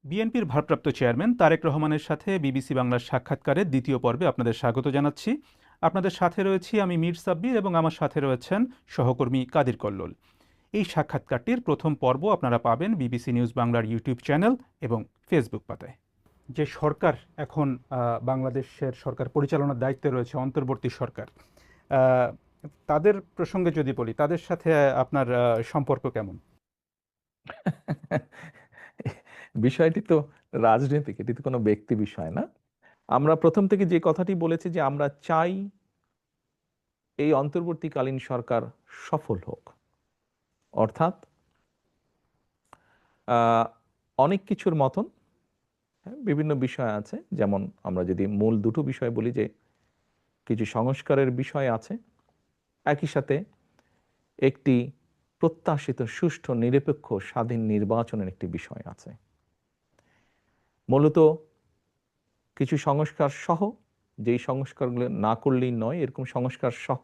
বিএনপির ভারপ্রাপ্ত চেয়ারম্যান তারেক রহমানের সাথে বিবিসি বাংলার সাক্ষাৎকারের দ্বিতীয় পর্বে আপনাদের স্বাগত জানাচ্ছি। আপনাদের সাথে রয়েছি আমি মীর সাব্বির এবং আমার সাথে রয়েছেন সহকর্মী কাদির কল্লোল। এই সাক্ষাৎকারটির প্রথম পর্ব আপনারা পাবেন বিবিসি নিউজ বাংলার ইউটিউব চ্যানেল এবং ফেসবুক পাতায়। যে সরকার এখন বাংলাদেশের সরকার পরিচালনার দায়িত্বে রয়েছে, অন্তর্বর্তী সরকার, আহ, তাদের প্রসঙ্গে যদি বলি, তাদের সাথে আপনার সম্পর্ক কেমন? বিষয়টি তো রাজনৈতিক, এটি তো কোনো ব্যক্তি বিষয় না। আমরা প্রথম থেকে যে কথাটি বলেছি যে আমরা চাই এই অন্তর্বর্তীকালীন সরকার সফল হোক, অর্থাৎ আহ, অনেক কিছুর মতন বিভিন্ন বিষয় আছে। যেমন আমরা যদি মূল দুটো বিষয় বলি, যে কিছু সংস্কারের বিষয় আছে, একই সাথে একটি প্রত্যাশিত সুষ্ঠু নিরপেক্ষ স্বাধীন নির্বাচনের একটি বিষয় আছে। মূলত কিছু সংস্কার সহ, যেই সংস্কারগুলো না করলেই নয়, এরকম সংস্কার সহ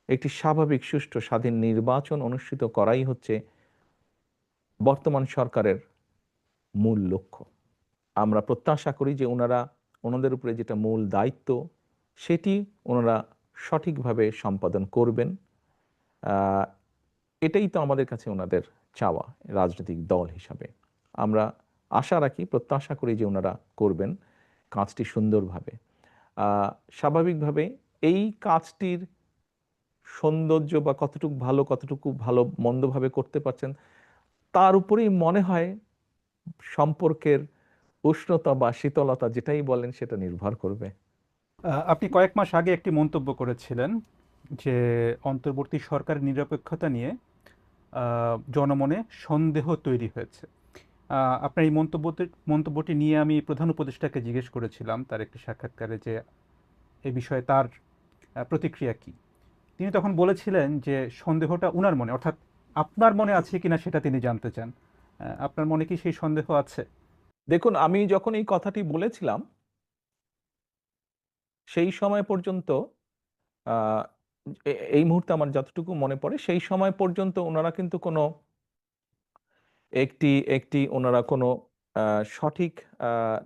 একটি স্বাভাবিক সুষ্ঠু স্বাধীন নির্বাচন অনুষ্ঠিত করাই হচ্ছে বর্তমান সরকারের মূল লক্ষ্য। আমরা প্রত্যাশা করি যে ওনাদের উপরে যেটা মূল দায়িত্ব, সেটি ওনারা সঠিকভাবে সম্পাদন করবেন। আহ, এটাই তো আমাদের কাছে ওনাদের চাওয়া। রাজনৈতিক দল হিসাবে আমরা আশা রাখি, প্রত্যাশা করি যে ওনারা করবেন কাজটি সুন্দরভাবে। স্বাভাবিকভাবে এই কাজটির সৌন্দর্য বা কতটুকু ভালো মন্দভাবে করতে পারছেন, তার উপরেই মনে হয় সম্পর্কের উষ্ণতা বা শীতলতা, যেটাই বলেন, সেটা নির্ভর করবে। আপনি কয়েক মাস আগে একটি মন্তব্য করেছিলেন যে অন্তর্বর্তী সরকারের নিরপেক্ষতা নিয়ে জনমনে সন্দেহ তৈরি হয়েছে। আপনার এই মন্তব্যটি নিয়ে আমি প্রধান উপদেষ্টাকে জিজ্ঞেস করেছিলাম তার একটি সাক্ষাৎকারে যে এ বিষয়ে তার প্রতিক্রিয়া কী। তিনি তখন বলেছিলেন যে সন্দেহটা উনার মনে, অর্থাৎ আপনার মনে আছে কিনা সেটা তিনি জানতে চান। আপনার মনে কি সেই সন্দেহ আছে? দেখুন, আমি যখন এই কথাটি বলেছিলাম, সেই সময় পর্যন্ত আহ, এই মুহূর্তে আমার যতটুকু মনে পড়ে, সেই সময় পর্যন্ত ওনারা কিন্তু কোনো একটি একটি ওনারা কোনো সঠিক আহ,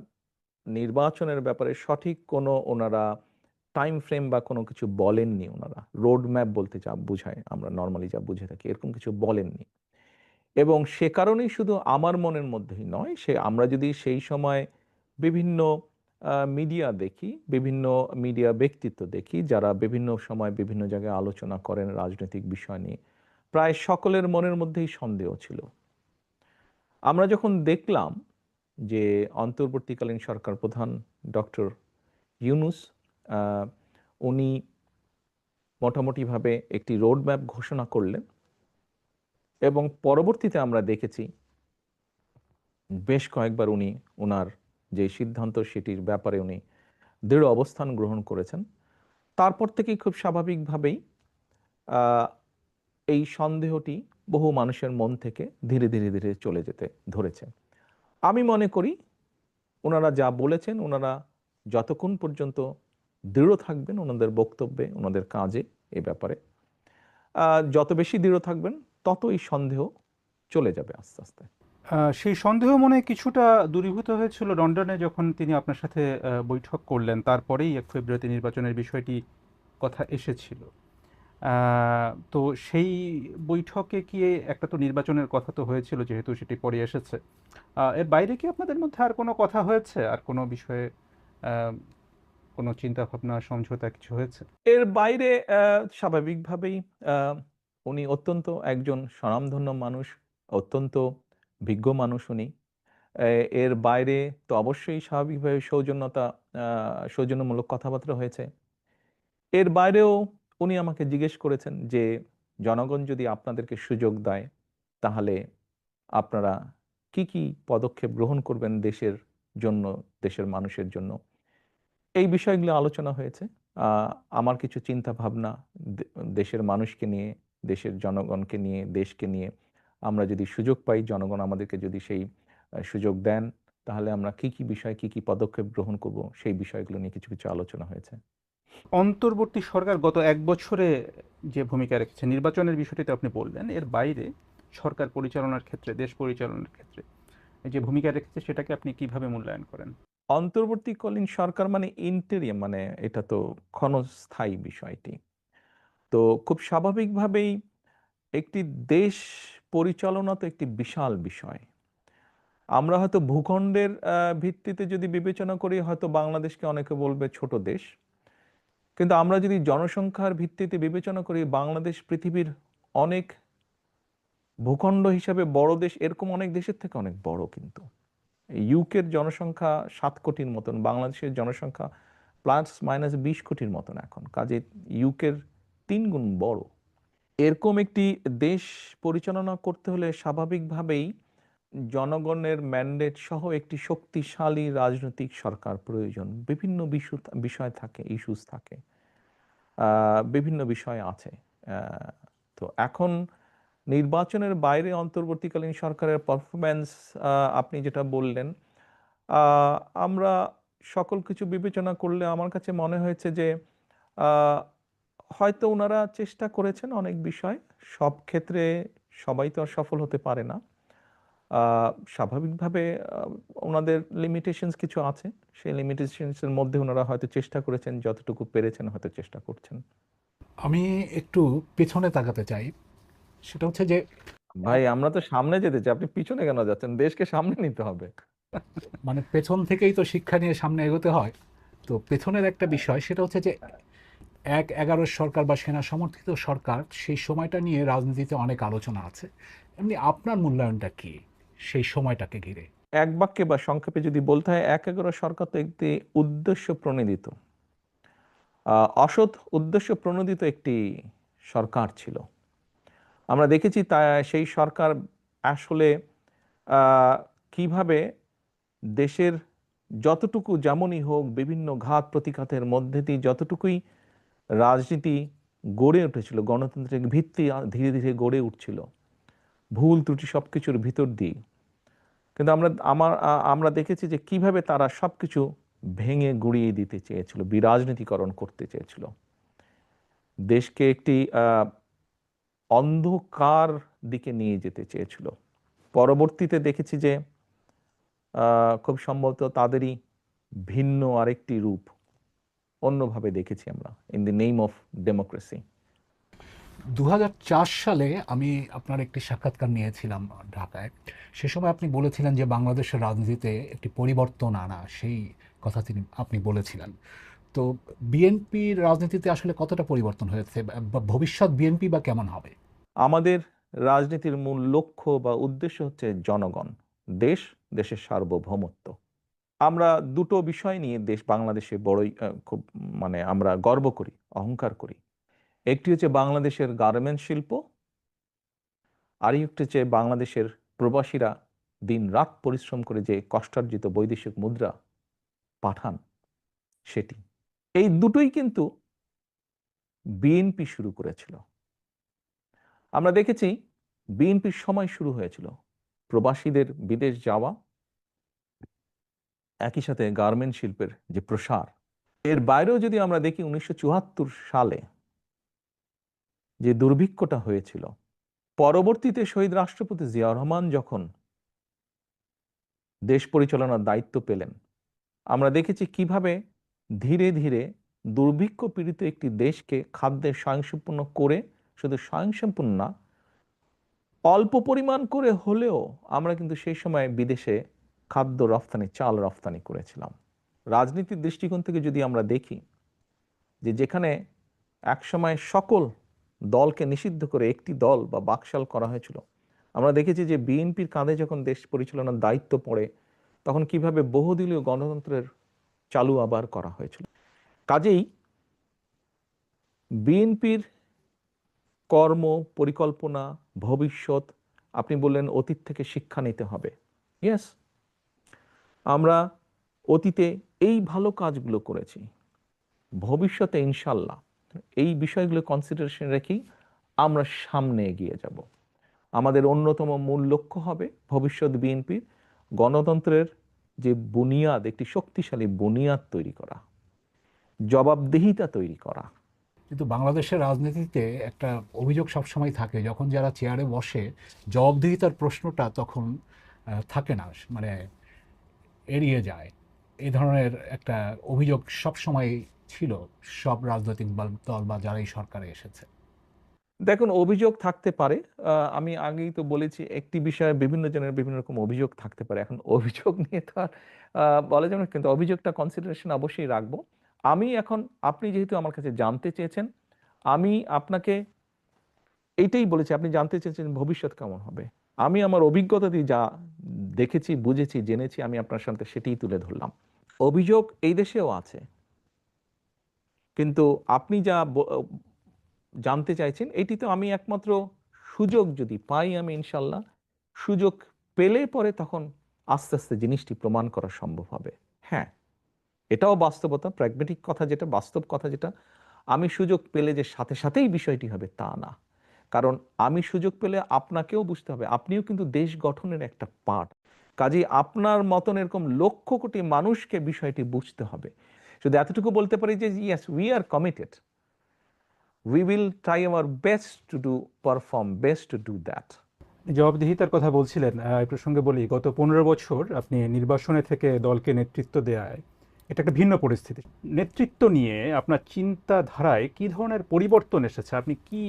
নির্বাচনের ব্যাপারে সঠিক কোনো ওনারা টাইম ফ্রেম বা কোনো কিছু বলেননি। ওনারা রোড ম্যাপ বলতে যা বুঝায়, আমরা নর্মালি যা বুঝে থাকি, এরকম কিছু বলেননি। এবং সে কারণেই শুধু আমার মনের মধ্যেই নয়, আমরা যদি সেই সময় বিভিন্ন মিডিয়া দেখি, বিভিন্ন মিডিয়া ব্যক্তিত্ব দেখি, যারা বিভিন্ন সময় বিভিন্ন জায়গায় আলোচনা করেন রাজনৈতিক বিষয় নিয়ে, প্রায় সকলের মনের মধ্যেই সন্দেহ ছিল। আমরা যখন দেখলাম যে অন্তর্বর্তীকালীন সরকার প্রধান ডক্টর ইউনূস, আহ, উনি মোটামুটিভাবে একটি রোড ম্যাপ ঘোষণা করলেন, এবং পরবর্তীতে আমরা দেখেছি বেশ কয়েকবার উনি ওনার যে সিদ্ধান্ত, সেটির ব্যাপারে উনি দৃঢ় অবস্থান গ্রহণ করেছেন। তারপর থেকেই খুব স্বাভাবিকভাবেই আহ, এই সন্দেহটি বহু মানুষের মন থেকে ধীরে ধীরে ধীরে চলে যেতে ধরেছে। আমি মনে করি ওনারা যা বলেছেন, ওনারা যতক্ষণ পর্যন্ত দৃঢ় থাকবেন ওনাদের বক্তব্যে, ওনাদের কাজে, এ ব্যাপারে যত বেশি দৃঢ় থাকবেন, তত এই সন্দেহ চলে যাবে আস্তে আস্তে। সেই সন্দেহ মনে হয় কিছুটা দূরীভূত হয়েছিল লন্ডনে যখন তিনি আপনার সাথে বৈঠক করলেন, তারপরেই 1 ফেব্রুয়ারি নির্বাচনের বিষয়টি কথা এসেছিল। তো সেই বৈঠকে কি একটা তো নির্বাচনের কথা তো হয়েছিল, যেহেতু সেটি পরে এসেছে। এর বাইরে কি আপনাদের মধ্যে আর কোনো কথা হয়েছে, আর কোনো বিষয়ে আহ, কোনো চিন্তা ভাবনা সমঝোতা কিছু হয়েছে? এর বাইরে স্বাভাবিকভাবেই আহ, উনি অত্যন্ত একজন স্বনামধন্য মানুষ, অত্যন্ত বিজ্ঞ মানুষ উনি। এর বাইরে তো অবশ্যই স্বাভাবিকভাবে সৌজন্যমূলক কথাবার্তা হয়েছে। এর বাইরেও উনি আমাকে জিজ্ঞেস করেছেন যে জনগণ যদি আপনাদেরকে সুযোগ দেয়, তাহলে আপনারা কি কি পদক্ষেপ গ্রহণ করবেন দেশের জন্য, দেশের মানুষের জন্য। এই বিষয়গুলো আলোচনা হয়েছে। আহ, আমার কিছু চিন্তা ভাবনা, দেশের মানুষকে নিয়ে, দেশের জনগণকে নিয়ে, দেশকে নিয়ে, আমরা যদি সুযোগ পাই, জনগণ আমাদেরকে যদি সেই সুযোগ দেন, তাহলে আমরা কি কি বিষয়, কি কি পদক্ষেপ গ্রহণ করব, সেই বিষয়গুলো নিয়ে কিছু কিছু আলোচনা হয়েছে। অন্তর্বর্তী সরকার গত 1 বছরে যে ভূমিকা রেখেছে নির্বাচনের বিষয়টিতে আপনি বললেন, এর বাইরে সরকার পরিচালনার ক্ষেত্রে, দেশ পরিচালনার ক্ষেত্রে এই যে ভূমিকা রেখেছে সেটাকে আপনি কিভাবে মূল্যায়ন করেন? অন্তর্বর্তীকালীন সরকার মানে ইন্টেরিয়াম, মানে এটা তো ক্ষণস্থায়ী বিষয়টি। তো খুব স্বাভাবিকভাবেই একটি দেশ পরিচালনা তো একটি বিশাল বিষয়। আমরা হয়তো ভূখণ্ডের ভিত্তিতে যদি বিবেচনা করি, হয়তো বাংলাদেশকে অনেকে বলবে ছোট দেশ, কিন্তু আমরা যদি জনসংখ্যার ভিত্তিতে বিবেচনা করি, বাংলাদেশ পৃথিবীর অনেক ভূখণ্ড হিসাবে বড় দেশ, এরকম অনেক দেশের থেকে অনেক বড়। কিন্তু ইউকের জনসংখ্যা 7 কোটির মতন, বাংলাদেশের জনসংখ্যা প্লাস মাইনাস 20 কোটির মতন এখন, কাজে ইউকের 3 গুণ বড়। এরকম একটি দেশ পরিচালনা করতে হলে স্বাভাবিকভাবেই জনগণের ম্যান্ডেট সহ একটি শক্তিশালী রাজনৈতিক সরকার প্রয়োজন। বিভিন্ন বিষয় থাকে, ইস্যুস থাকে, বিভিন্ন বিষয় আছে। আহ, তো এখন নির্বাচনের বাইরে অন্তর্বর্তীকালীন সরকারের পারফরম্যান্স, আপনি যেটা বললেন, আহ, আমরা সকল কিছু বিবেচনা করলে আমার কাছে মনে হয়েছে যে আহ, হয়তো ওনারা চেষ্টা করেছেন অনেক বিষয়। সব ক্ষেত্রে সবাই তো আর সফল হতে পারে না। স্বাভাবিকভাবে ওনাদের লিমিটেশনস কিছু আছে, সেই লিমিটেশনসের মধ্যে ওনারা হয়তো চেষ্টা করেছেন, যতটুকু পেরেছেন হয়তো চেষ্টা করছেন। আমি একটু পেছনে তাকাতে চাই। সেটা হচ্ছে যে ভাই, আমরা তো সামনে যেতে চাই, আপনি পিছনে কেন যাচ্ছেন? দেশকে সামনে নিতে হবে। মানে পেছন থেকেই তো শিক্ষা নিয়ে সামনে এগোতে হয়। তো পেছনের একটা বিষয়, সেটা হচ্ছে যে 1/11 সরকার বা সেনা সমর্থিত সরকার, সেই সময়টা নিয়ে রাজনীতিতে অনেক আলোচনা আছে। এমনি আপনার মূল্যায়নটা কি সেই সময়টাকে ঘিরে? এক বাক্যে বা সংক্ষেপে যদি বলতে হয়, 1/11 সরকার তো একটি উদ্দেশ্য প্রণোদিত, অসৎ উদ্দেশ্য প্রণোদিত একটি সরকার ছিল। আমরা দেখেছি তা সেই সরকার আসলে কিভাবে দেশের যতটুকু যেমনই হোক, বিভিন্ন ঘাত প্রতিঘাতের মধ্যে দিয়ে যতটুকুই রাজনীতি গড়ে উঠেছিল, গণতান্ত্রিক ভিত্তি ধীরে ধীরে গড়ে উঠছিল, ভুল ত্রুটি সবকিছুর ভিতর দিয়ে। কিন্তু আমরা দেখেছি যে কিভাবে তারা সবকিছু ভেঙে গুড়িয়ে দিতে চেয়েছিল, বিরাজনীতিকরণ করতে চেয়েছিল, দেশকে একটি অন্ধকার দিকে নিয়ে যেতে চেয়েছিল। পরবর্তীতে দেখেছি যে খুব সম্ভবত তাদেরই ভিন্ন আরেকটি রূপ অন্যভাবে দেখেছি আমরা, in the name of democracy. 2004 সালে আমি আপনার একটি সাক্ষাৎকার নিয়েছিলাম ঢাকায়। সে সময় আপনি বলেছিলেন যে বাংলাদেশের রাজনীতিতে একটি পরিবর্তন আনা, সেই কথা আপনি বলেছিলেন। তো বিএনপির রাজনীতিতে আসলে কতটা পরিবর্তন হয়েছে, বা ভবিষ্যৎ বিএনপি বা কেমন হবে? আমাদের রাজনীতির মূল লক্ষ্য বা উদ্দেশ্য হচ্ছে জনগণ, দেশ, দেশের সার্বভৌমত্ব। আমরা দুটো বিষয় নিয়ে বাংলাদেশে বড়ই খুব, মানে আমরা গর্ব করি, অহংকার করি। একটি হচ্ছে বাংলাদেশের গার্মেন্টস শিল্প, আর একটি হচ্ছে বাংলাদেশের প্রবাসীরা দিন রাত পরিশ্রম করে যে কষ্টার্জিত বৈদেশিক মুদ্রা পাঠান, সেটি। এই দুটোই কিন্তু বিএনপি শুরু করেছিল। আমরা দেখেছি বিএনপির সময় শুরু হয়েছিল প্রবাসীদের বিদেশ যাওয়া, একই সাথে গার্মেন্ট শিল্পের যে প্রসার। এর বাইরেও যদি আমরা দেখি 1974 সালে যে দুর্ভিক্ষটা হয়েছিল, পরবর্তীতে শহীদ রাষ্ট্রপতি জিয়াউর রহমান যখন দেশ পরিচালনার দায়িত্ব পেলেন, আমরা দেখেছি কিভাবে ধীরে ধীরে দুর্ভিক্ষ পীড়িত একটি দেশকে খাদ্যে স্বয়ংসম্পূর্ণ করে, শুধু স্বয়ংসম্পূর্ণ না, অল্প পরিমাণ করে হলেও আমরা কিন্তু সেই সময় বিদেশে খাদ্য রফতানি, চাল রফতানি করেছিলাম। রাজনীতির দৃষ্টিকোণ থেকে যদি আমরা দেখি যে যেখানে একসময় সকল দলকে নিষিদ্ধ করে একটি দল বা বাকশাল করা হয়েছিল, আমরা দেখেছি যে বিএনপির কাঁধে যখন দেশ পরিচালনার দায়িত্ব পড়ে, তখন কিভাবে বহুদলীয় গণতন্ত্রের চালু আবার করা হয়েছিল। কাজেই বিএনপির কর্ম পরিকল্পনা, ভবিষ্যৎ, আপনি বললেন অতীত থেকে শিক্ষা নিতে হবে। ইয়েস, আমরা অতীতে এই ভালো কাজগুলো করেছি, ভবিষ্যতে ইনশাল্লাহ এই বিষয়গুলো কনসিডারেশন রেখেই আমরা সামনে এগিয়ে যাব। আমাদের অন্যতম মূল লক্ষ্য হবে ভবিষ্যৎ বিএনপির গণতন্ত্রের যে বুনিয়াদ, একটি শক্তিশালী বুনিয়াদ তৈরি করা, জবাবদিহিতা তৈরি করা। কিন্তু বাংলাদেশের রাজনীতিতে একটা অভিযোগ সবসময় থাকে, যখন যারা চেয়ারে বসে জবাবদিহিতার প্রশ্নটা তখন থাকে না, মানে এড়িয়ে যায়। এই ধরনের একটা অভিযোগ সবসময় ছিল সব রাজনৈতিক দল বা যারাই সরকারে এসেছে। দেখুন, অভিযোগ থাকতে পারে। আমি আগেই তো বলেছি, একটি বিষয়ে বিভিন্ন জনের বিভিন্ন রকম অভিযোগ থাকতে পারে। এখন অভিযোগ নিয়ে তো আর বলা যাবে না, কিন্তু অভিযোগটা কনসিডারেশন অবশ্যই রাখবো। আমি এখন, আপনি যেহেতু আমার কাছে জানতে চেয়েছেন, আমি আপনাকে এইটাই বলেছি। আপনি জানতে চেয়েছেন ভবিষ্যৎ কেমন হবে। আমি আমার অভিজ্ঞতা দিয়ে যা দেখেছি, বুঝেছি, জেনেছি, আমি আপনার সামনে সেটাই তুলে ধরলাম। অভিযোগ এই দেশেও আছে, কিন্তু আপনি যা জানতে চাইছেন, এটি তো আমি একমাত্র সুযোগ যদি পাই, আমি ইনশাল্লাহ সুযোগ পেলে পরে তখন আস্তে আস্তে জিনিসটি প্রমাণ করা সম্ভব হবে। হ্যাঁ, এটাও বাস্তবতা, প্র্যাগমেটিক কথা যেটা, বাস্তব কথা যেটা, আমি সুযোগ পেলে যে সাথে সাথেই বিষয়টি হবে তা না। কারণ আমি সুযোগ পেলে আপনাকেও বুঝতে হবে, আপনিও কিন্তু দেশ গঠনের একটা পার্ট। কাজেই আপনার মতন এরকম লক্ষ কোটি মানুষকে বিষয়টি বুঝতে হবে। শুধু এতটুকু বলতে পারি যে yes, we are committed, we will try our best to do, perform best to do that. জবাবদিহিতার কথা বলছিলেন, এই প্রসঙ্গে বলি, গত 15 বছর আপনি নির্বাসনে থেকে দলকে নেতৃত্ব দেওয়ায় এটা একটা ভিন্ন পরিস্থিতি। নেতৃত্ব নিয়ে আপনার চিন্তাধারায় কি ধরনের পরিবর্তন এসেছে, আপনি কি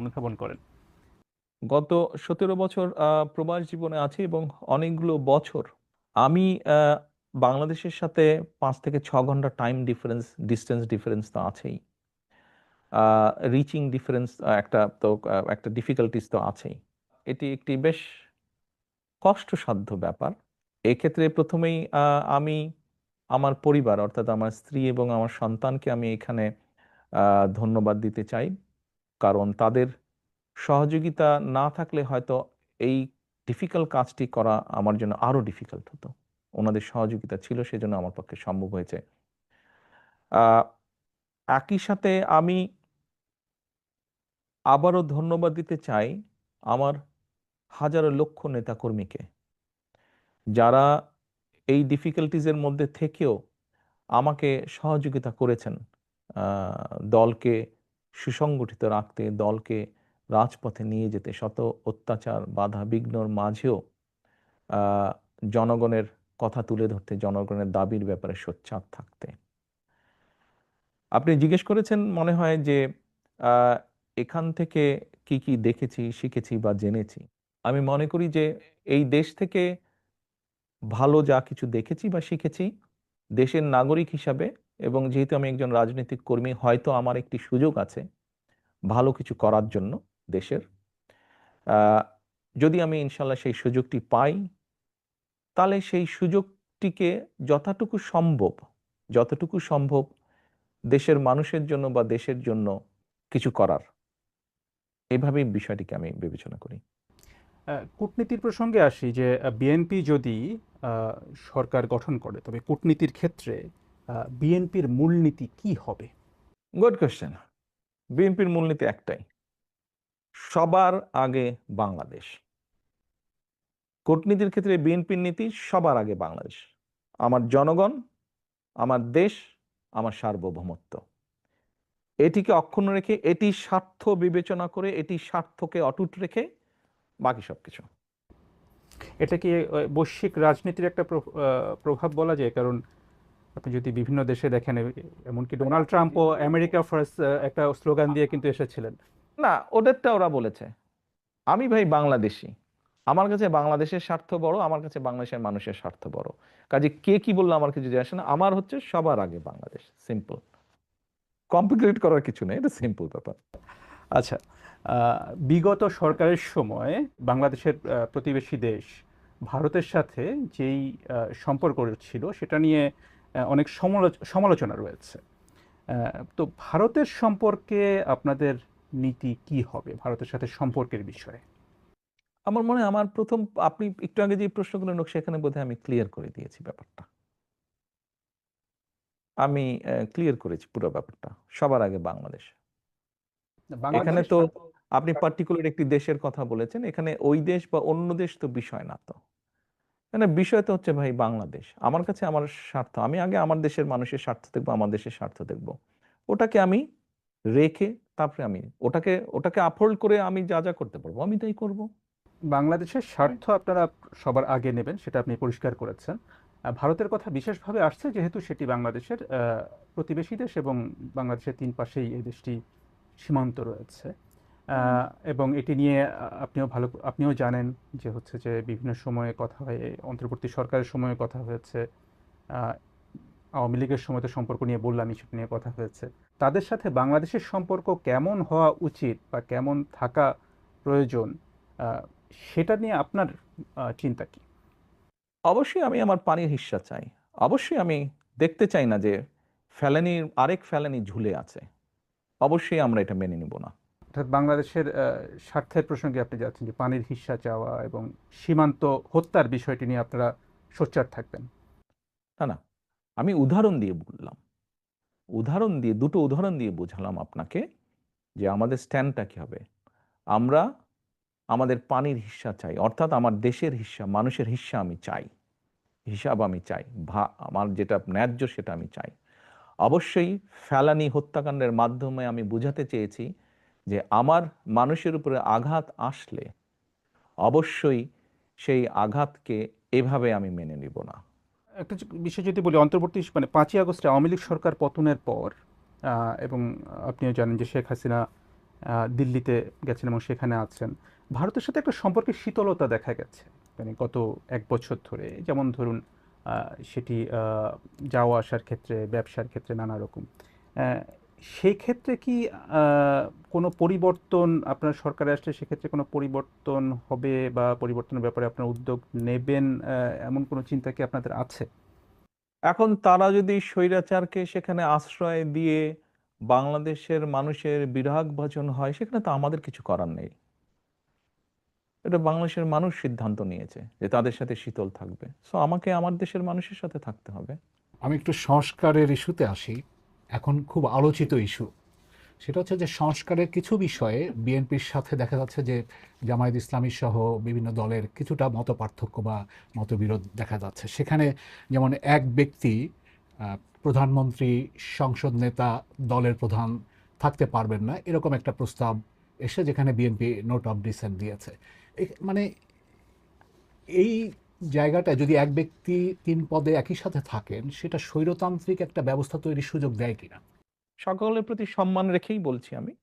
অনুধাবন করেন? গত 17 বছর প্রবাস জীবনে আছি, এবং অনেকগুলো বছর আমি বাংলাদেশের সাথে 5 থেকে 6 ঘন্টা টাইম ডিফারেন্স, ডিস্টেন্স ডিফারেন্স তো আছেই। রিচিং ডিফারেন্স একটা ডিফিকাল্টিস তো আছেই। এটি একটি বেশ কষ্টসাধ্য ব্যাপার। এক্ষেত্রে প্রথমেই আমি আমার পরিবার, অর্থাৎ আমার স্ত্রী এবং আমার সন্তানকে আমি এখানে ধন্যবাদ দিতে চাই। কারণ তাদের সহযোগিতা না থাকলে হয়তো এই ডিফিকাল্ট কাজটি করা আমার জন্য আরো ডিফিকাল্ট হতো। ওনাদের সহযোগিতা ছিল, সেজন্য আমার পক্ষে সম্ভব হয়েছে। আহ, একই সাথে আমি আবারও ধন্যবাদ দিতে চাই আমার হাজারো লক্ষ নেতাকর্মীকে, যারা এই ডিফিকাল্টিজের মধ্যে থেকেও আমাকে সহযোগিতা করেছেন দলকে সুসংগঠিত রাখতে, দলকে রাজপথে নিয়ে যেতে, শত অত্যাচার বাধা বিঘ্নর মাঝেও আহ, জনগণের কথা তুলে ধরতে, জনগণের দাবির ব্যাপারে সোচ্চার থাকতে। আপনি জিজ্ঞেস করেছেন মনে হয় যে আহ, এখান থেকে কি কি দেখেছি, শিখেছি বা জেনেছি। আমি মনে করি যে এই দেশ থেকে ভালো যা কিছু দেখেছি বা শিখেছি, দেশের নাগরিক হিসাবে, এবং যেহেতু আমি একজন রাজনৈতিক কর্মী, হয়তো আমার একটি সুযোগ আছে ভালো কিছু করার জন্য দেশের। আহ, যদি আমি ইনশাল্লাহ সেই সুযোগটি পাই, তাহলে সেই সুযোগটিকে যতটুকু সম্ভব দেশের মানুষের জন্য বা দেশের জন্য কিছু করার, এইভাবেই বিষয়টিকে আমি বিবেচনা করি। কূটনীতির প্রসঙ্গে আসি, যে বিএনপি যদি আহ, সরকার গঠন করে, তবে কূটনীতির ক্ষেত্রে বিএনপির মূলনীতি কি হবে? Good question. বিএনপির মূলনীতি একটাই, সবার আগে বাংলাদেশ। কূটনীতির ক্ষেত্রে বিএনপির নীতি সবার আগে বাংলাদেশ, আমার জনগণ, আমার দেশ, আমার সার্বভৌমত্ব। এটিকে অক্ষুণ্ণ রেখে, এটি স্বার্থ বিবেচনা করে, এটি স্বার্থকে অটুট রেখে বাকি সবকিছু। এটা কি বৈশ্বিক রাজনীতির একটা প্রভাব বলা যায়? কারণ আপনি যদি বিভিন্ন দেশে দেখেন, এমনকি ডোনাল্ড ট্রাম্পও আমেরিকা ফার্স্ট একটা স্লোগান দিয়ে কিন্তু এসেছিলেন। না, ওদেরটা ওরা বলেছে। আমি ভাই বাংলাদেশি, আমার কাছে বাংলাদেশের স্বার্থ বড়, আমার কাছে বাংলাদেশের মানুষের স্বার্থ বড়। কাজে কে কি বললো আমার কিছু যায় আসে না, আমার হচ্ছে সবার আগে বাংলাদেশ। সিম্পল, কমপ্লিকেট করার কিছু নেই, এটা সিম্পল ব্যাপার। আচ্ছা, বিগত সরকারের সময় বাংলাদেশের প্রতিবেশী দেশ ভারতের সাথে যেই সম্পর্ক ছিল, সেটা নিয়ে অনেক সমালোচনা রয়েছে। তো ভারতের সম্পর্কে আপনাদের নীতি কি হবে, ভারতের সাথে সম্পর্কের বিষয়ে? আমার মনে হয় আমার প্রথম, আপনি একটু আগে যে প্রশ্নগুলো নোক, সেখানে বোধহয় আমি ক্লিয়ার করে দিয়েছি ব্যাপারটা। আমি ক্লিয়ার করেছি পুরো ব্যাপারটা, সবার আগে বাংলাদেশ। এখানে বাংলাদেশের তো আপনি পার্টিকুলার একটি দেশের কথা বলেছেন, এখানে ওই দেশ বা অন্য দেশ তো বিষয় না। তো মানে বিষয় তো হচ্ছে ভাই বাংলাদেশ। আমার কাছে আমার স্বার্থ, আমি আগে আমার দেশের মানুষের স্বার্থ দেখবো, আমার দেশের স্বার্থ দেখবো, ওটাকে আমি রেখে তারপরে আমি ওটাকে ওটাকে আপহোল্ড করে আমি যা যা করতে পারবো আমি তাই করব। বাংলাদেশের স্বার্থ আপনারা সবার আগে নেবেন, সেটা আপনি পরিষ্কার করেছেন। ভারতের কথা বিশেষভাবে আসছে যেহেতু সেটি বাংলাদেশের প্রতিবেশী দেশ এবং বাংলাদেশের তিন পাশেই এই দেশটি সীমান্ত রয়েছে। এবং এটি নিয়ে আপনিও জানেন যে হচ্ছে যে বিভিন্ন সময়ে কথা হয়, অন্তর্বর্তী সরকারের সময়ে কথা হয়েছে, আহ, আওয়ামী লীগের সময় তো সম্পর্ক নিয়ে বললাম, সেটা নিয়ে কথা হয়েছে। তাদের সাথে বাংলাদেশের সম্পর্ক কেমন হওয়া উচিত বা কেমন থাকা প্রয়োজন, আহ, সেটা নিয়ে আপনার চিন্তা কি? অবশ্যই আমি আমার পানির হিস্সা চাই। অবশ্যই আমি দেখতে চাই না যে ফেলানির আরেক ফেলানি ঝুলে আছে। অবশ্যই আমরা এটা মেনে নিব না। অর্থাৎ বাংলাদেশের স্বার্থের প্রসঙ্গে আপনি যাচ্ছেন যে পানির হিস্সা চাওয়া এবং সীমান্ত হত্যার বিষয়টি নিয়ে আপনারা সোচ্চার থাকবেন। না, না, আমি উদাহরণ দিয়ে বললাম। দুটো উদাহরণ দিয়ে বোঝালাম আপনাকে যে আমাদের স্ট্যান্ডটা কি হবে। আমরা আমাদের পানির হিস্সা চাই, অর্থাৎ আমার দেশের হিস্সা, মানুষের হিস্সা আমি চাই, হিসাব আমি চাই, আমার যেটা ন্যায্য সেটা আমি চাই। অবশ্যই ফেলানি হত্যাকাণ্ডের মাধ্যমে আমি বুঝাতে চেয়েছি যে আমার মানুষের উপরে আঘাত আসলে অবশ্যই সেই আঘাতকে এভাবে আমি মেনে নিব না। একটা বিষয় যদি বলি, অন্তর্বর্তী মানে 5ই আগস্টে আওয়ামী লীগ সরকার পতনের পর এবং আপনিও জানেন যে শেখ হাসিনা দিল্লিতে গেছেন এবং সেখানে আছেন, ভারতের সাথে একটা সম্পর্কের শীতলতা দেখা গেছে মানে গত 1 বছর ধরে। যেমন ধরুন সেটি যাওয়া আসার ক্ষেত্রে, ব্যবসার ক্ষেত্রে নানা রকম। আহ, সেই ক্ষেত্রে কি কোনো পরিবর্তন আপনার সরকারে আসলে সেক্ষেত্রে কোনো পরিবর্তন হবে বা পরিবর্তনের ব্যাপারে আপনার উদ্যোগ নেবেন, এমন কোনো চিন্তা কি আপনাদের আছে? এখন তারা যদি স্বৈরাচারকে সেখানে আশ্রয় দিয়ে বাংলাদেশের মানুষের বিরাগ ভাজন হয়, সেখানে তো আমাদের কিছু করার নেই। এটা বাংলাদেশের মানুষ সিদ্ধান্ত নিয়েছে যে তাদের সাথে শীতল থাকবে, সো আমাকে আমার দেশের মানুষের সাথে থাকতে হবে। আমি একটু সংস্কারের ইস্যুতে আসি। এখন খুব আলোচিত ইস্যু সেটা হচ্ছে যে সংস্কারের কিছু বিষয়ে বিএনপির সাথে দেখা যাচ্ছে যে জামায়াত ইসলামী সহ বিভিন্ন দলের কিছুটা মতপার্থক্য বা মতবিরোধ দেখা যাচ্ছে। সেখানে যেমন এক ব্যক্তি প্রধানমন্ত্রী, সংসদ নেতা, দলের প্রধান থাকতে পারবেন না, এরকম একটা প্রস্তাব এসে যেখানে বিএনপি নোট অফ ডিসেন্ট দিয়েছে। মানে এই জায়গাটায় যদি এক ব্যক্তি তিন পদে একই সাথে থাকেন, সেটা স্বৈরতান্ত্রিক একটা ব্যবস্থা তৈরির সুযোগ দেয় কিনা? সকলের প্রতি সম্মান রেখেই বলছি আমি,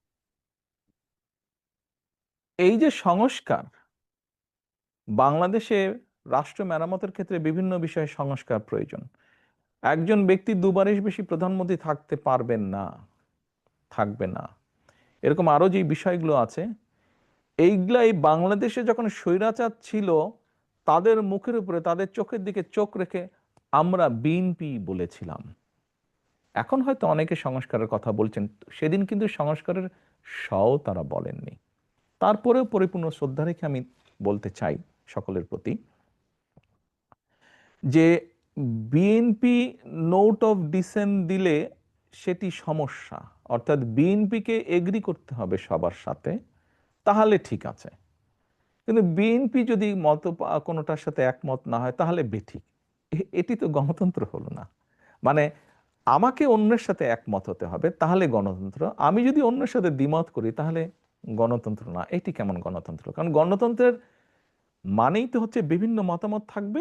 এই যে সংস্কার, বাংলাদেশে রাষ্ট্র মেরামতের ক্ষেত্রে বিভিন্ন বিষয়ে সংস্কার প্রয়োজন। একজন ব্যক্তি দুবারের বেশি প্রধানমন্ত্রী থাকতে পারবেন না, থাকবে না, এরকম আরো যে বিষয়গুলো আছে, এইগুলাই বাংলাদেশে যখন স্বৈরাচার ছিল তাদের মুখের উপরে, তাদের চোখের দিকে চোখ রেখে আমরা বিএনপি বলেছিলাম। এখন হয়তো অনেকে সংস্কারের কথা বলছেন, সেদিন কিন্তু সংস্কারের সও তারা বলেননি। তারপরেও পরিপূর্ণ শ্রদ্ধা রেখে আমি বলতে চাই সকলের প্রতি যে বিএনপি নোট অফ ডিসেন্ট দিলে সেটি সমস্যা, অর্থাৎ বিএনপিকে এগ্রি করতে হবে সবার সাথে, তাহলে ঠিক আছে। কিন্তু বিএনপি যদি কোনোটার সাথে একমত না হয় তাহলে বেঠিক। এটি তো গণতন্ত্র হলো না। মানে আমাকে অন্যের সাথে একমত হতে হবে তাহলে গণতন্ত্র, আমি যদি অন্যের সাথে দ্বিমত করি তাহলে গণতন্ত্র না। এটি কেমন গণতন্ত্র? কারণ গণতন্ত্রের মানেই তো হচ্ছে বিভিন্ন মতামত থাকবে,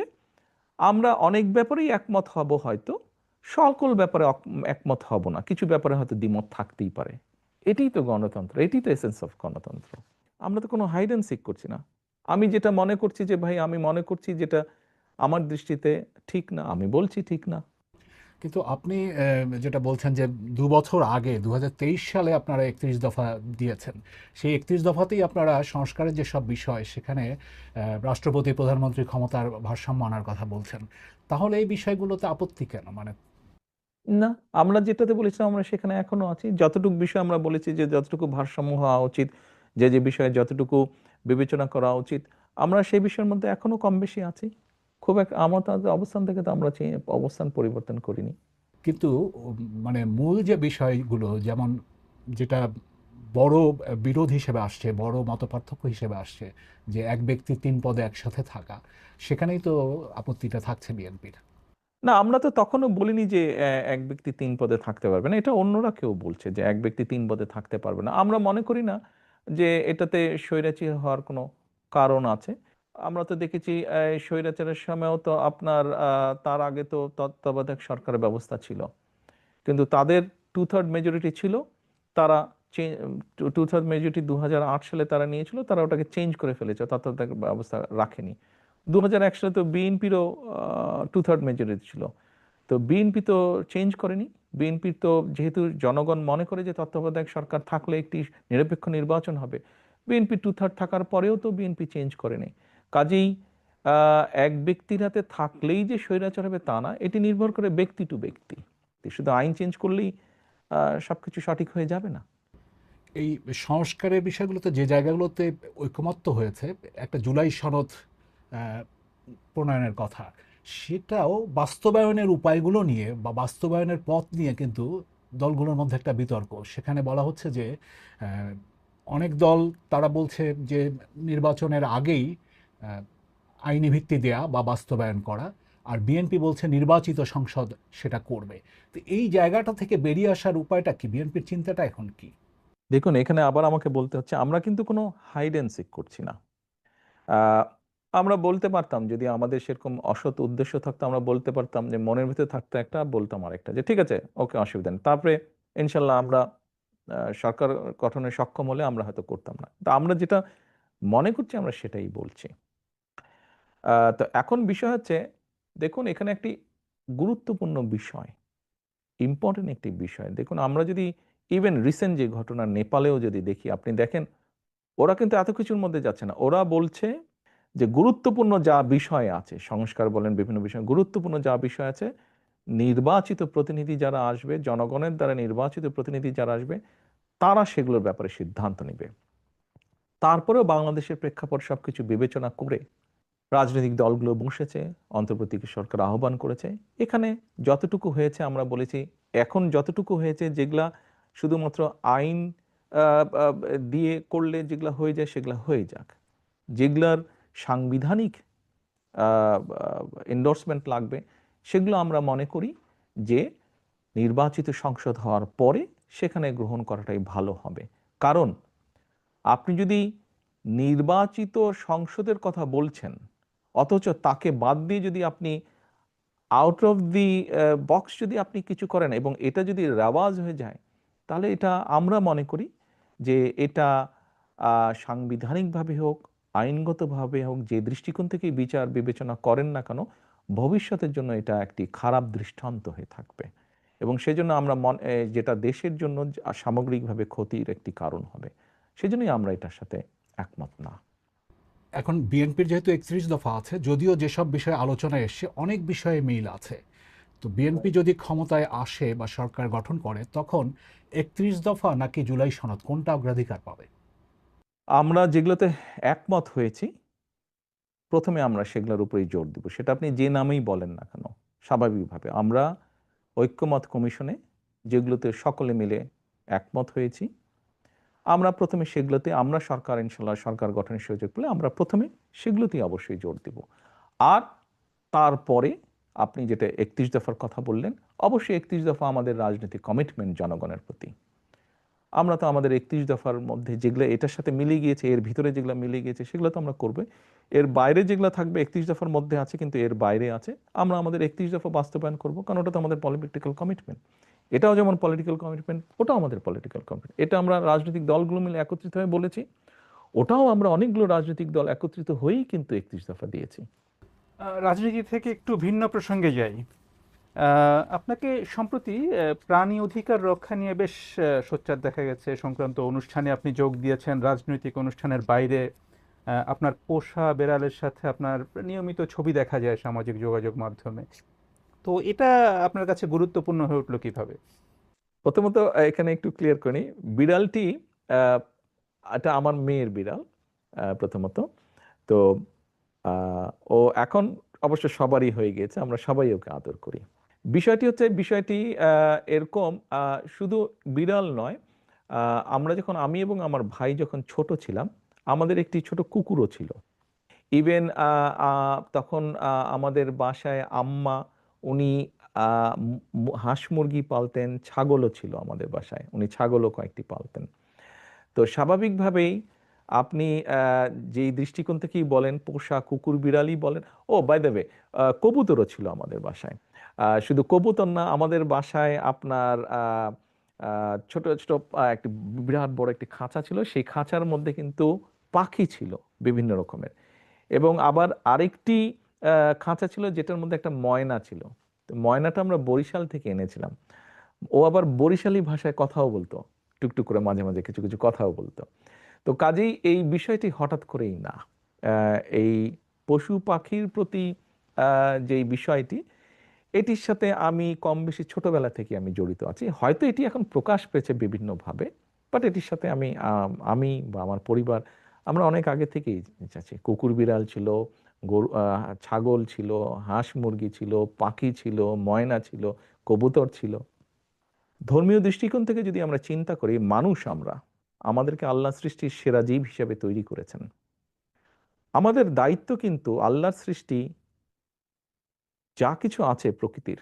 আমরা অনেক ব্যাপারেই একমত হব, হয়তো সকল ব্যাপারে একমত হব না, কিছু ব্যাপারে হয়তো দ্বিমত থাকতেই পারে। এটিই তো গণতন্ত্র, এটি তো এসেন্স অফ গণতন্ত্র। আমরা তো কোনো হাইড অ্যান্ড সিক করছি না। আমি যেটা মনে করছি যে ভাই আমি মনে করছি যেটা আমার দৃষ্টিতে ঠিক না, আমি বলছি ঠিক না। কিন্তু আপনি যেটা বলছেন যে 2 বছর আগে 2023 সালে আপনারা 31 দফা দিয়েছেন, সেই 31 দফাতেই আপনারা সংস্কারের যে সব বিষয় সেখানে রাষ্ট্রপতি প্রধানমন্ত্রী ক্ষমতার ভারসাম্য আনার কথা বলছেন। তাহলে এই বিষয়গুলোতে আপত্তি কেন? মানে না, আমরা যেটাতে বলেছিলাম আমরা সেখানে এখনো আছি। যতটুকু বিষয় আমরা বলেছি যে যতটুকু ভারসাম্য হওয়া উচিত, যে যে বিষয়ে যতটুকু বিবেচনা করা উচিত, আমরা সেই বিষয়ের মধ্যে এখনো কম বেশি আছি। খুব এক আমাদের অবস্থান থেকে তো আমরা অবস্থান পরিবর্তন করিনি। কিন্তু মানে মূল যে বিষয়গুলো, যেমন যেটা বড় বিরোধ হিসেবে আসছে, বড় মতপার্থক্য হিসেবে আসছে, যে এক ব্যক্তি তিন পদে একসাথে থাকা, সেখানেই তো আপত্তিটা থাকছে বিএনপির। না, আমরা তো তখনও বলিনি যে এক ব্যক্তি তিন পদে থাকতে পারবে না। এটা অন্যরা কেউ বলছে যে এক ব্যক্তি তিন পদে থাকতে পারবে না। আমরা মনে করি না যে এটাতে স্বৈরাচারী হওয়ার কোনো কারণ আছে। আমরা তো দেখেছি স্বৈরাচারের সময়ও তো আপনার তার আগে তো তত্ত্বাবধায়ক সরকারের ব্যবস্থা ছিল, কিন্তু তাদের 2/3 মেজরিটি ছিল। তারা 2/3 মেজরিটি 2008 সালে তারা নিয়েছিল, তারা ওটাকে চেঞ্জ করে ফেলেছে, তত্ত্বাবধায়ক ব্যবস্থা রাখেনি। 2001 সালে তো বিএনপিরও 2/3 মেজরিটি ছিল, তো বিএনপি তো চেঞ্জ করেনি। বিএনপি তো যেহেতু জনগণ মনে করে যে তত্ত্বাবধায়ক সরকার থাকলে একটি নিরপেক্ষ নির্বাচন হবে, বিএনপি 2/3 থাকার পরেও তো বিএনপি চেঞ্জ করেনি। কাজেই এক ব্যক্তির হাতে থাকলেই যে স্বৈরাচার হবে তা না, এটি নির্ভর করে ব্যক্তি টু ব্যক্তি। শুধু আইন চেঞ্জ করলেই সবকিছু সঠিক হয়ে যাবে না। এই সংস্কারের বিষয়গুলোতে যে জায়গাগুলোতে ঐকমত্য হয়েছে, একটা জুলাই সনদ আহ, প্রণয়নের কথা, সেটাও বাস্তবায়নের উপায়গুলো নিয়ে বা বাস্তবায়নের পথ নিয়ে কিন্তু দলগুলোর মধ্যে একটা বিতর্ক। সেখানে বলা হচ্ছে যে আহ, অনেক দল তারা বলছে যে নির্বাচনের আগেই আহ, আইনি ভিত্তি দেয়া বা বাস্তবায়ন করা, আর বিএনপি বলছে নির্বাচিত সংসদ সেটা করবে। তো এই জায়গাটা থেকে বেরিয়ে আসার উপায়টা কি? বিএনপির চিন্তাটা এখন কি? দেখুন, এখানে আবার আমাকে বলতে হচ্ছে আমরা কিন্তু কোনো হাইড অ্যান্ড সিক করছি না। আহ, আমরা বলতে পারতাম, যদি আমাদের সেরকম অসৎ উদ্দেশ্য থাকতো আমরা বলতে পারতাম, যে মনের ভিতরে থাকতো একটা, বলতাম আরেকটা, যে ঠিক আছে, ওকে, অসুবিধা নেই, তারপরে ইনশাল্লাহ আমরা সরকার গঠনে সক্ষম হলে আমরা হয়তো করতাম না। তো আমরা যেটা মনে করছি আমরা সেটাই বলছি। তো এখন বিষয় হচ্ছে, দেখুন এখানে একটি গুরুত্বপূর্ণ বিষয়, ইম্পর্টেন্ট একটি বিষয়। দেখুন, আমরা যদি ইভেন রিসেন্ট যে ঘটনা নেপালেও যদি দেখি, আপনি দেখেন ওরা কিন্তু এত কিছুর মধ্যে যাচ্ছে না। ওরা বলছে যে গুরুত্বপূর্ণ যা বিষয় আছে, সংস্কার বলেন, বিভিন্ন বিষয়, গুরুত্বপূর্ণ যা বিষয় আছে, নির্বাচিত প্রতিনিধি যারা আসবে, জনগণের দ্বারা নির্বাচিত প্রতিনিধি যারা আসবে, তারা সেগুলোর ব্যাপারে সিদ্ধান্ত নেবে। তারপরেও বাংলাদেশের প্রেক্ষাপট সবকিছু বিবেচনা করে রাজনৈতিক দলগুলো বসেছে, অন্তর্বর্তী সরকার আহ্বান করেছে। এখানে যতটুকু হয়েছে আমরা বলেছি, এখন যতটুকু হয়েছে যেগুলা শুধুমাত্র আইন দিয়ে করলে যেগুলা হয়ে যায় সেগুলা হয়ে যাক। যেগুলার সাংবিধানিক এন্ডোর্সমেন্ট লাগবে, সেগুলো আমরা মনে করি যে নির্বাচিত সংসদ হওয়ার পরে সেখানে গ্রহণ করাটাই ভালো হবে। কারণ আপনি যদি নির্বাচিত সংসদের কথা বলছেন, অথচ তাকে বাদ দিয়ে যদি আপনি আউট অফ দি বক্স যদি আপনি কিছু করেন এবং এটা যদি রেওয়াজ হয়ে যায়, তাহলে এটা আমরা মনে করি যে এটা সাংবিধানিকভাবে হোক, আইনগতভাবে হোক, যে দৃষ্টিকোণ থেকে বিচার বিবেচনা করেন না কেন, ভবিষ্যতের জন্য এটা একটি খারাপ দৃষ্টান্ত হয়ে থাকবে। এবং সেজন্য আমরা যেটা দেশের জন্য সামগ্রিকভাবে ক্ষতির একটি কারণ হবে, সেজন্যই আমরা এটার সাথে একমত না। এখন বিএনপির যেহেতু 31 দফা আছে, যদিও যেসব বিষয়ে আলোচনায় এসছে অনেক বিষয়ে মিল আছে, তো বিএনপি যদি ক্ষমতায় আসে বা সরকার গঠন করে, তখন 31 দফা নাকি জুলাই সনদ কোনটা অগ্রাধিকার পাবে? আমরা যেগুলোতে একমত হয়েছি, প্রথমে আমরা সেগুলোর উপরেই জোর দিব, সেটা আপনি যে নামেই বলেন না কেন। স্বাভাবিকভাবে আমরা ঐক্যমত কমিশনে যেগুলোতে সকলে মিলে একমত হয়েছি, আমরা প্রথমে সেগুলোতে, আমরা সরকার ইনশাল্লাহ সরকার গঠনের সুযোগ পেলে আমরা প্রথমে সেগুলোতেই অবশ্যই জোর দিব। আর তারপরে আপনি যেটা 31 দফার কথা বললেন, অবশ্যই 31 দফা আমাদের রাজনৈতিক কমিটমেন্ট জনগণের প্রতি। আমরা তো আমাদের 31 দফার মধ্যে যেগুলো এটার সাথে মিলে গিয়েছে, এর ভিতরে যেগুলো মিলে গিয়েছে সেগুলো তো আমরা করবো। এর বাইরে যেগুলো থাকবে 31 দফার মধ্যে আছে কিন্তু এর বাইরে আছে, আমরা আমাদের 31 দফা বাস্তবায়ন করব, কারণ ওটা তো আমাদের পলিটিক্যাল কমিটমেন্ট। এটাও যেমন পলিটিক্যাল কমিটমেন্ট, ওটাও আমাদের পলিটিক্যাল কমিটমেন্ট। এটা আমরা রাজনৈতিক দলগুলো মিলে একত্রিত হয়ে বলেছি, ওটাও আমরা অনেকগুলো রাজনৈতিক দল একত্রিত হয়েই কিন্তু 31 দফা দিয়েছি। রাজনীতি থেকে একটু ভিন্ন প্রসঙ্গে যাই। আপনাকে সম্প্রতি প্রাণী অধিকার রক্ষা নিয়ে বেশ সোচ্চার দেখা গেছে। সংক্রান্ত অনুষ্ঠানে আপনি যোগ দিয়েছেন, রাজনৈতিক অনুষ্ঠানের বাইরে আপনার পোষা বেড়ালের সাথে আপনার নিয়মিত ছবি দেখা যায় সামাজিক যোগাযোগ মাধ্যমে। তো এটা আপনার কাছে গুরুত্বপূর্ণ হয়ে উঠলো কিভাবে? প্রথমত এখানে একটু ক্লিয়ার করি, বিড়ালটি আহ, এটা আমার মেয়ের বিড়াল প্রথমত। তো আহ, ও এখন অবশ্য সবারই হয়ে গিয়েছে, আমরা সবাই ওকে আদর করি। বিষয়টি এরকম, শুধু বিড়াল নয়, আমি এবং আমার ভাই যখন ছোট ছিলাম, আমাদের একটি ছোট কুকুরও ছিল। ইভেন তখন আমাদের বাসায় আম্মা, উনি হাঁস মুরগি পালতেন, ছাগলও ছিল আমাদের বাসায়, উনি ছাগলও কয়েকটি পালতেন। তো স্বাভাবিকভাবেই আপনি যেই দৃষ্টিকোণ থেকেই বলেন, পোষা কুকুর বিড়ালই বলেন, ও বাই দ্য ওয়ে কবুতরও ছিল আমাদের বাসায়। শুধু কবুতর না, আমাদের বাসায় আপনার ছোট ছোট একটি বিরাট বড় একটি খাঁচা ছিল, সেই খাঁচার মধ্যে কিন্তু পাখি ছিল বিভিন্ন রকমের। এবং আবার আরেকটি খাঁচা ছিল যেটার মধ্যে একটা ময়না ছিল। তো ময়নাটা আমরা বরিশাল থেকে এনেছিলাম। ও আবার বরিশালী ভাষায় কথাও বলতো, টুকটুক করে মাঝে মাঝে কিছু কিছু কথাও বলতো। তো কাজেই এই বিষয়টি হঠাৎ করেই না। এই পশু পাখির প্রতি যেই বিষয়টি, এটির সাথে আমি কম বেশি ছোটবেলা থেকে আমি জড়িত আছি। হয়তো এটি এখন প্রকাশ পেয়েছে বিভিন্নভাবে, বাট এটির সাথে আমি বা আমার পরিবার আমরা অনেক আগে থেকেই আছি। কুকুর বিড়াল ছিল, গরু, ছাগল ছিল, হাঁস মুরগি ছিল, পাখি ছিল, ময়না ছিল, কবুতর ছিল। ধর্মীয় দৃষ্টিকোণ থেকে যদি আমরা চিন্তা করি, মানুষ আমরা, আমাদেরকে আল্লাহ সৃষ্টির সেরা জীব হিসেবে তৈরি করেছেন। আমাদের দায়িত্ব কিন্তু আল্লাহর সৃষ্টি যা কিছু আছে প্রকৃতির,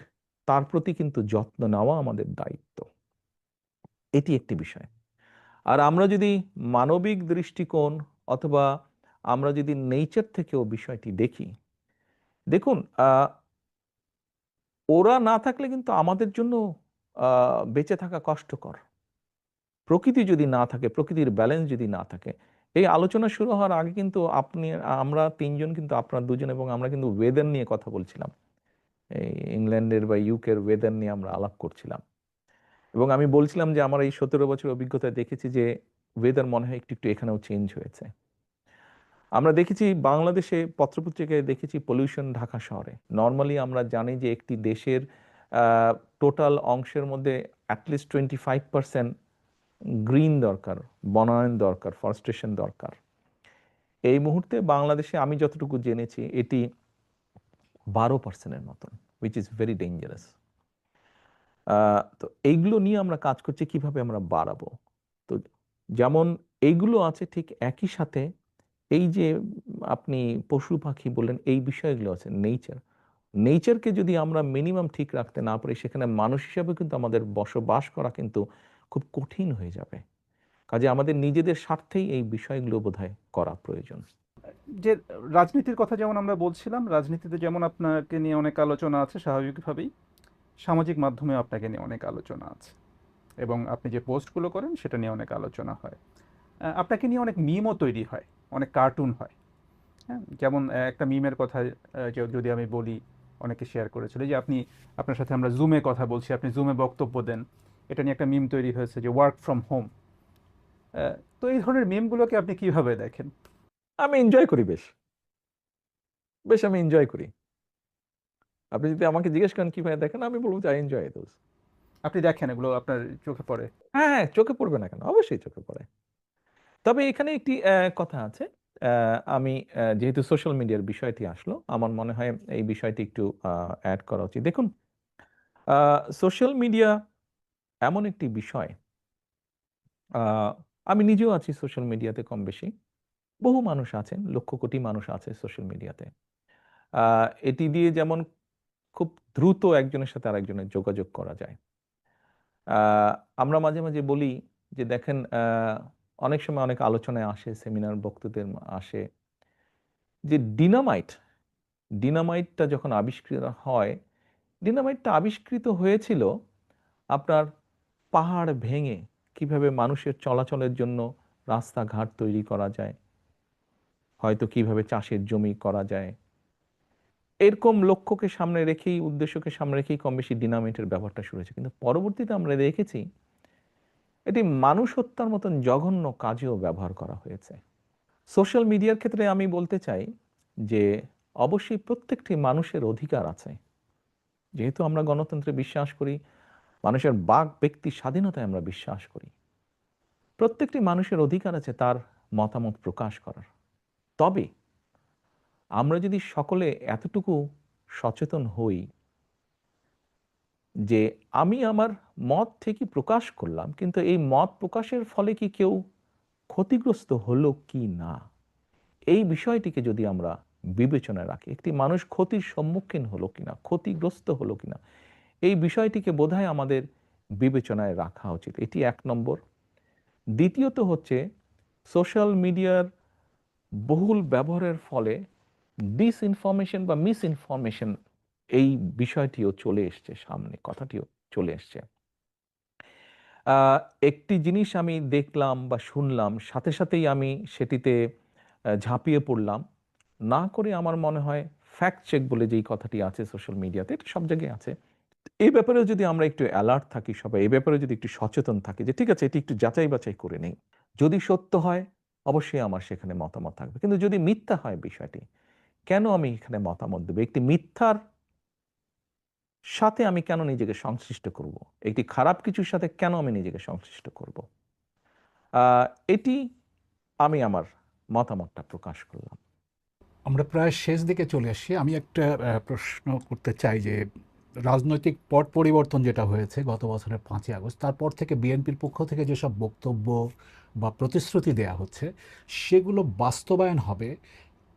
তার প্রতি কিন্তু যত্ন নেওয়া আমাদের দায়িত্ব। এটি একটি বিষয়। আর আমরা যদি মানবিক দৃষ্টিকোণ অথবা আমরা যদি নেচার থেকেও বিষয়টি দেখি, দেখুন ওরা না থাকলে কিন্তু আমাদের জন্য বেঁচে থাকা কষ্টকর। প্রকৃতি যদি না থাকে, প্রকৃতির ব্যালেন্স যদি না থাকে, এই আলোচনা শুরু হওয়ার আগে কিন্তু আমরা তিনজন কিন্তু, আপনার দুজন এবং আমরা কিন্তু ওয়েদার নিয়ে কথা বলছিলাম। এই ইংল্যান্ডের বা ইউকের ওয়েদার নিয়ে আমরা আলাপ করছিলাম। এবং আমি বলছিলাম যে আমার এই 17 বছর অভিজ্ঞতায় দেখেছি যে ওয়েদার মনে হয় একটু একটু এখানেও চেঞ্জ হয়েছে। আমরা দেখেছি বাংলাদেশে পত্রপত্রিকায় দেখেছি পলিউশন ঢাকা শহরে। নর্মালি আমরা জানি যে একটি দেশের টোটাল অংশের মধ্যে অ্যাটলিস্ট 25% গ্রিন দরকার, বনায়ন দরকার, ফরেস্টেশন দরকার। এই মুহূর্তে বাংলাদেশে আমি যতটুকু জেনেছি এটি 12%-এর মতন, উইচ ইজ ভেরি ডেঞ্জারাস। তো এইগুলো নিয়ে আমরা কাজ করছি কিভাবে আমরা বাড়াবো। তো যেমন এইগুলো আছে, ঠিক একই সাথে এই যে আপনি পশু পাখি বললেন, এই বিষয়গুলো আছে, নেচারকে যদি আমরা মিনিমাম ঠিক রাখতে না পারি, সেখানে মানুষ হিসাবে কিন্তু আমাদের বসবাস করা কিন্তু খুব কঠিন হয়ে যাবে। কাজে আমাদের নিজেদের স্বার্থেই এই বিষয়গুলো বোধহয় করা প্রয়োজন। যে রাজনীতির কথা যেমন আমরা বলছিলাম, রাজনীতিতে যেমন আপনাকে নিয়ে অনেক আলোচনা আছে, স্বাভাবিকভাবেই সামাজিক মাধ্যমে আপনাকে নিয়ে অনেক আলোচনা আছে, এবং আপনি যে পোস্টগুলো করেন সেটা নিয়ে অনেক আলোচনা হয়। আপনাকে নিয়ে অনেক মিমও তৈরি হয়, অনেক কার্টুন হয়। হ্যাঁ, যেমন একটা মিমের কথা যদি আমি বলি, অনেকে শেয়ার করেছিল যে আপনার সাথে আমরা জুমে কথা বলছি, আপনি জুমে বক্তব্য দেন, এটা নিয়ে একটা মিম তৈরি হয়েছে যে ওয়ার্ক ফ্রম হোম। তো এই ধরনের মিমগুলোকে আপনি কিভাবে দেখেন? আমি এনজয় করি, বেশ বেশ আমি এনজয় করি। আপনি যদি আমাকে জিজ্ঞেস করেন কিভাবে দেখেন, আমি বলবো যে আই এনজয় দোজ। আপনি দেখেন এগুলো, আপনার চোখে পড়ে? হ্যাঁ হ্যাঁ, চোখে পড়বে না কেন, অবশ্যই চোখে পড়ে। তবে এখানে একটি কথা আছে। আমি যেহেতু সোশ্যাল মিডিয়ার বিষয়টি আসলো, আমার মনে হয় এই বিষয়টি একটু অ্যাড করা উচিত। দেখুন, সোশ্যাল মিডিয়া এমন একটি বিষয়, আহ, আমি নিজেও আছি সোশ্যাল মিডিয়াতে কম বেশি। বহু মানুষ আছেন, লক্ষ কোটি মানুষ আছে সোশ্যাল মিডিয়াতে। এটি দিয়ে যেমন খুব দ্রুত একজনের সাথে আরেকজনের যোগাযোগ করা যায়। আহ, আমরা মাঝে মাঝে বলি যে দেখেন, অনেক সময় অনেক আলোচনায় আসে, সেমিনার বক্তৃতার আসে, যে ডিনামাইটটা যখন আবিষ্কৃত হয়, ডিনামাইটটা আবিষ্কৃত হয়েছিল আপনার পাহাড় ভেঙে কিভাবে মানুষের চলাচলের জন্য রাস্তাঘাট তৈরি করা যায়, হয়তো কিভাবে চাষের জমি করা যায়, এরকম লক্ষ্যকে সামনে রেখেই, উদ্দেশ্যকে সামনে রেখেই কম বেশি ডিনামাইটের ব্যবহারটা শুরু হয়েছে। কিন্তু পরবর্তীতে আমরা দেখেছি এটি মানুষ হত্যার মতন জঘন্য কাজেও ব্যবহার করা হয়েছে। সোশ্যাল মিডিয়ার ক্ষেত্রে আমি বলতে চাই যে অবশ্যই প্রত্যেকটি মানুষের অধিকার আছে। যেহেতু আমরা গণতন্ত্রে বিশ্বাস করি, মানুষের বাক ব্যক্তি স্বাধীনতায় আমরা বিশ্বাস করি, প্রত্যেকটি মানুষের অধিকার আছে তার মতামত প্রকাশ করার। তবে আমরা যদি সকলে এতটুকু সচেতন হই যে আমি আমার মত ঠিকই প্রকাশ করলাম, কিন্তু এই মত প্রকাশের ফলে কি কেউ ক্ষতিগ্রস্ত হলো কি না, এই বিষয়টিকে যদি আমরা বিবেচনায় রাখি, একটি মানুষ ক্ষতির সম্মুখীন হলো কিনা, ক্ষতিগ্রস্ত হলো কিনা, এই বিষয়টিকে বোধহয় আমাদের বিবেচনায় রাখা উচিত। এটি এক নম্বর। দ্বিতীয়ত হচ্ছে সোশ্যাল মিডিয়ার বহুল ব্যবহারের ফলে ডিসইনফরমেশন বা মিসইনফরমেশন এই বিষয়টিও চলে এসছে সামনে, কথাটিও চলে এসছে। একটি জিনিস আমি দেখলাম বা শুনলাম, সাথে সাথেই আমি সেটিতে ঝাঁপিয়ে পড়লাম। না করে আমার মনে হয় ফ্যাক্ট চেক বলে যেই কথাটি আছে সোশ্যাল মিডিয়াতে, এটা সব জায়গায় আছে। এই ব্যাপারেও যদি আমরা একটু অ্যালার্ট থাকি সবাই, এই ব্যাপারে যদি একটু সচেতন থাকি যে ঠিক আছে এটি একটু যাচাই বাছাই করে নেই, যদি সত্য হয় অবশ্যই আমার সেখানে মতামত থাকবে, কিন্তু যদি মিথ্যা হয় বিষয়টি, কেন আমি এখানে মতামত দেবো? একটি মিথ্যার সাথে আমি কেন নিজেকে সংশ্লিষ্ট করব? একটি খারাপ কিছুর সাথে কেন আমি নিজেকে সংশ্লিষ্ট করব? আহ, এটি আমি আমার মতামতটা প্রকাশ করলাম। আমরা প্রায় শেষ দিকে চলে আসছি। আমি একটা প্রশ্ন করতে চাই যে রাজনৈতিক পট পরিবর্তন যেটা হয়েছে গত বছরের 5ই আগস্ট, তারপর থেকে বিএনপির পক্ষ থেকে যেসব বক্তব্য বা প্রতিশ্রুতি দেয়া হচ্ছে সেগুলো বাস্তবায়ন হবে,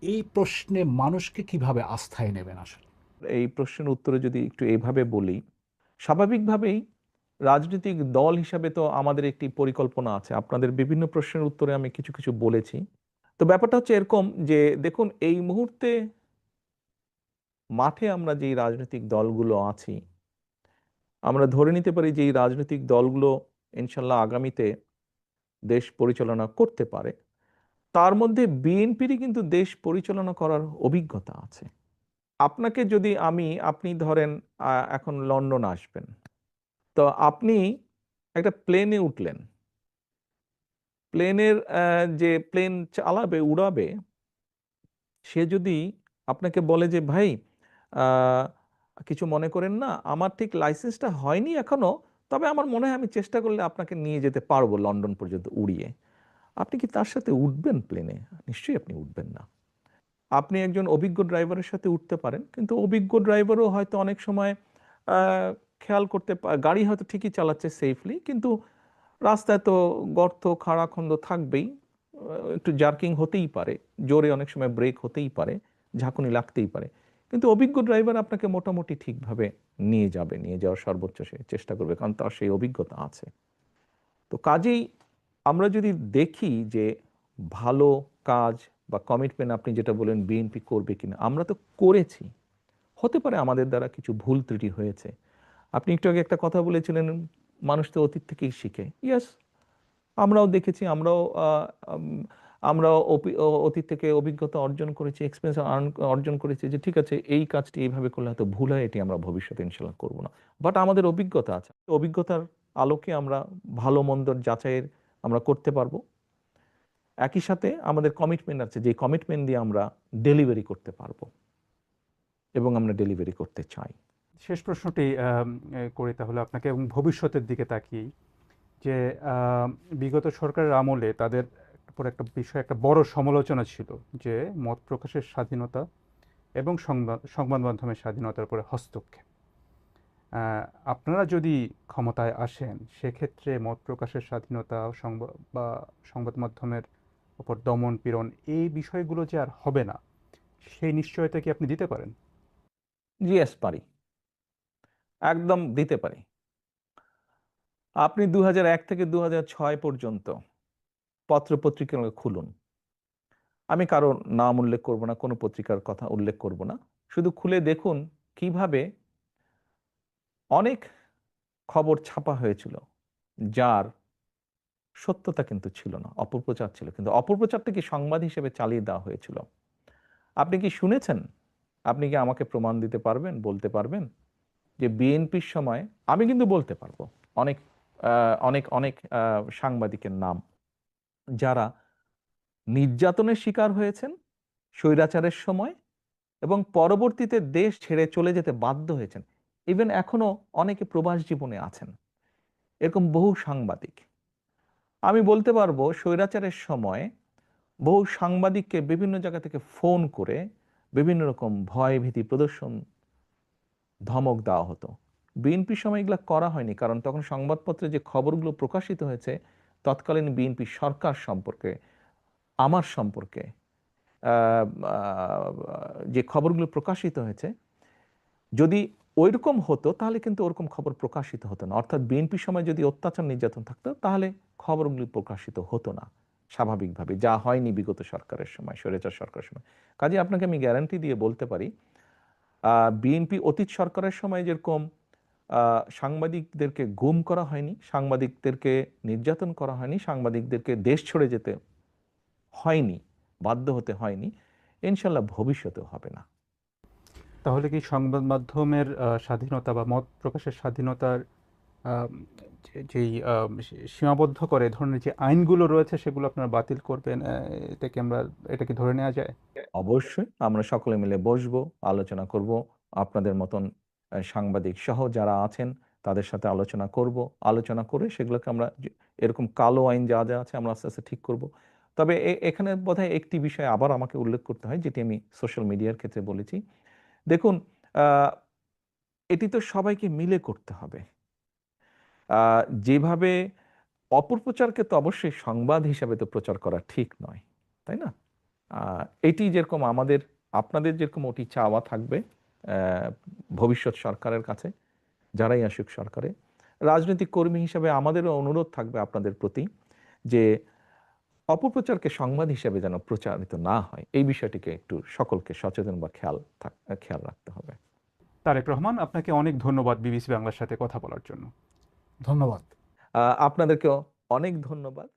এই প্রশ্নে মানুষকে কিভাবে আস্থায় নেবেন আসলে? এই প্রশ্নের উত্তরে যদি একটু এইভাবে বলি, স্বাভাবিকভাবেই রাজনৈতিক দল হিসাবে তো আমাদের একটি পরিকল্পনা আছে। আপনাদের বিভিন্ন প্রশ্নের উত্তরে আমি কিছু কিছু বলেছি। তো ব্যাপারটা হচ্ছে এরকম যে দেখুন, এই মুহূর্তে মাঠে আমরা যেই রাজনৈতিক দলগুলো আছি, আমরা ধরে নিতে পারি যে এই রাজনৈতিক দলগুলো ইনশাল্লাহ আগামীতে দেশ পরিচালনা করতে পারে। তার মধ্যে বিএনপিরই কিন্তু দেশ পরিচালনা করার অভিজ্ঞতা আছে। আপনাকে যদি আপনি ধরেন এখন লন্ডন আসবেন, তো আপনি একটা প্লেনে উঠলেন, প্লেনের যে প্লেন চালাবে, উড়াবে, সে যদি আপনাকে বলে যে ভাই আহ, কিছু মনে করেন না, আমার ঠিক লাইসেন্সটা হয়নি এখনো, তবে আমার মনে হয় আমি চেষ্টা করলে আপনাকে নিয়ে যেতে পারবো লন্ডন পর্যন্ত উড়িয়ে, আপনি কি তার সাথে উঠবেন প্লেনে? নিশ্চয়ই আপনি উঠবেন না। আপনি একজন অভিজ্ঞ ড্রাইভারের সাথে উঠতে পারেন, কিন্তু অভিজ্ঞ ড্রাইভারও হয়তো অনেক সময় খেয়াল করতে গাড়ি হয়তো ঠিকই চালাচ্ছে সেফলি, কিন্তু রাস্তায় তো গর্ত খাড়াখন্দ থাকবেই, একটু জার্কিং হতেই পারে, জোরে অনেক সময় ব্রেক হতেই পারে, ঝাঁকুনি লাগতেই পারে, কিন্তু অভিজ্ঞ ড্রাইভার আপনাকে মোটামুটি ঠিকভাবে নিয়ে যাবে, নিয়ে যাওয়ার সর্বোচ্চ সে চেষ্টা করবে, কারণ তার সেই অভিজ্ঞতা আছে। তো কাজেই আমরা যদি দেখি যে ভালো কাজ বা কমিটমেন্ট, আপনি যেটা বলেন বিএনপি করবে কিনা, আমরা তো করেছি, হতে পারে আমাদের দ্বারা কিছু ভুল ত্রুটি হয়েছে। আপনি একটু আগে একটা কথা বলেছিলেন, মানুষ তো অতীত থেকেই শিখে। ইয়েস, আমরাও দেখেছি, আমরাও অতীত থেকে অভিজ্ঞতা অর্জন করেছি, এক্সপিরিয়েন্স অর্জন করেছি যে ঠিক আছে এই কাজটি এইভাবে করলে হয়তো ভুল হয়, এটি আমরা ভবিষ্যতে ইনশাল্লাহ করবো না। বাট আমাদের অভিজ্ঞতা আছে, অভিজ্ঞতার আলোকে আমরা ভালো মন্দর যাচাইয়ের আমরা করতে পারবো। একই সাথে আমাদের কমিটমেন্ট আছে, যে কমিটমেন্ট দিয়ে আমরা ডেলিভারি করতে পারবো এবং আমরা ডেলিভারি করতে চাই। শেষ প্রশ্নটি করি তাহলে আপনাকে, এবং ভবিষ্যতের দিকে তাকিয়েই, যে বিগত সরকারের আমলে তাদের উপর একটা বিষয়, একটা বড় সমালোচনা ছিল যে মত প্রকাশের স্বাধীনতা এবং সংবাদ মাধ্যমের স্বাধীনতার উপরে হস্তক্ষেপ। আপনারা যদি ক্ষমতায় আসেন সেক্ষেত্রে মত প্রকাশের স্বাধীনতা বা সংবাদ মাধ্যমের উপর দমন পীড়ন, এই বিষয়গুলো যে আর হবে না, সেই নিশ্চয়তা কি আপনি দিতে পারেন? জিএস পারি, একদম দিতে পারি। আপনি 2001 থেকে 2006 পর্যন্ত পত্রপত্রিকা খুলুন, আমি কারো নাম উল্লেখ করব না, কোনো পত্রিকার কথা উল্লেখ করব না, শুধু খুলে দেখুন কিভাবে অনেক খবর ছাপা হয়েছিল যার সত্যতা কিন্তু ছিল না, অপপ্রচার ছিল, কিন্তু অপপ্রচারটা কি সংবাদ হিসেবে চালিয়ে দেওয়া হয়েছিল। আপনি কি শুনেছেন? আপনি কি আমাকে প্রমাণ দিতে পারবেন, বলতে পারবেন যে বিএনপির সময়, আমি কিন্তু বলতে পারবো অনেক অনেক অনেক সাংবাদিকের নাম যারা নির্যাতনের শিকার হয়েছেন স্বৈরাচারের সময় এবং পরবর্তীতে দেশ ছেড়ে চলে যেতে বাধ্য হয়েছেন, ইভেন এখনো অনেকে প্রবাস জীবনে আছেন, এরকম বহু সাংবাদিক। আমি বলতে পারবো স্বৈরাচারের সময় বহু সাংবাদিককে বিভিন্ন জায়গা থেকে ফোন করে বিভিন্ন রকম ভয় ভীতি প্রদর্শন, ধমক দেওয়া হতো। বিএনপির সময় এগুলো করা হয়নি, কারণ তখন সংবাদপত্রে যে খবরগুলো প্রকাশিত হয়েছে তৎকালীন বিএনপি সরকার সম্পর্কে, আমার সম্পর্কে আহ, আহ, যে খবরগুলো প্রকাশিত হয়েছে, যদি ওইরকম হতো তাহলে কিন্তু ওরকম খবর প্রকাশিত হতো না। অর্থাৎ বিএনপির সময় যদি অত্যাচার নির্যাতন থাকতো তাহলে খবরগুলি প্রকাশিত হতো না। স্বাভাবিকভাবে, যা হয়নি বিগত সরকারের সময়, স্বৈরাচার সরকারের সময়। কাজে আপনাকে আমি গ্যারান্টি দিয়ে বলতে পারি বিএনপি অতীত সরকারের সময় যেরকম সাংবাদিকদেরকে গুম করা হয়নি, সাংবাদিকদেরকে নির্যাতন করা হয়নি, সাংবাদিকদেরকে দেশ ছেড়ে যেতে হয়নি, বাধ্য হতে হয়নি, ইনশাল্লাহ ভবিষ্যতেও হবে না। তাহলে কি সংবাদ মাধ্যমের স্বাধীনতা বা মত প্রকাশের স্বাধীনতার আম, যেই সীমাবদ্ধ করে এ ধরনের যে আইনগুলো রয়েছে সেগুলো আপনারা বাতিল করবেন, এটা কি ধরে নেওয়া যায়? অবশ্যই আমরা সকলে মিলে বসবো, আলোচনা করব, আপনাদের মতন সাংবাদিক সহ যারা আছেন তাদের সাথে আলোচনা করব, আলোচনা করে সেগুলোকে আমরা এরকম কালো আইন যা যা আছে আমরা আস্তে আস্তে ঠিক করব। তবে এখানে বোধহয় একটি বিষয় আবার আমাকে উল্লেখ করতে হয়, যেটি আমি সোশ্যাল মিডিয়ার ক্ষেত্রে বলেছি। দেখুন, আহ, এটি তো সবাইকে মিলে করতে হবে। যেভাবে অপপ্রচারকে তো অবশ্যই সংবাদ হিসাবে তো প্রচার করা ঠিক নয়, তাই না? এটি যেরকম আমাদের, আপনাদের যেরকম ওটি চাওয়া থাকবে ভবিষ্যৎ সরকারের কাছে, যারাই আসুক সরকারে, রাজনৈতিক কর্মী হিসাবে আমাদেরও অনুরোধ থাকবে আপনাদের প্রতি যে অপপ্রচারকে সংবাদ হিসাবে যেন প্রচারিত না হয়, এই বিষয়টিকে একটু সকলকে সচেতন বা খেয়াল রাখতে হবে। তারেক রহমান, আপনাকে অনেক ধন্যবাদ বিবিসি বাংলার সাথে কথা বলার জন্য। ধন্যবাদ। আপনাদেরকেও অনেক ধন্যবাদ।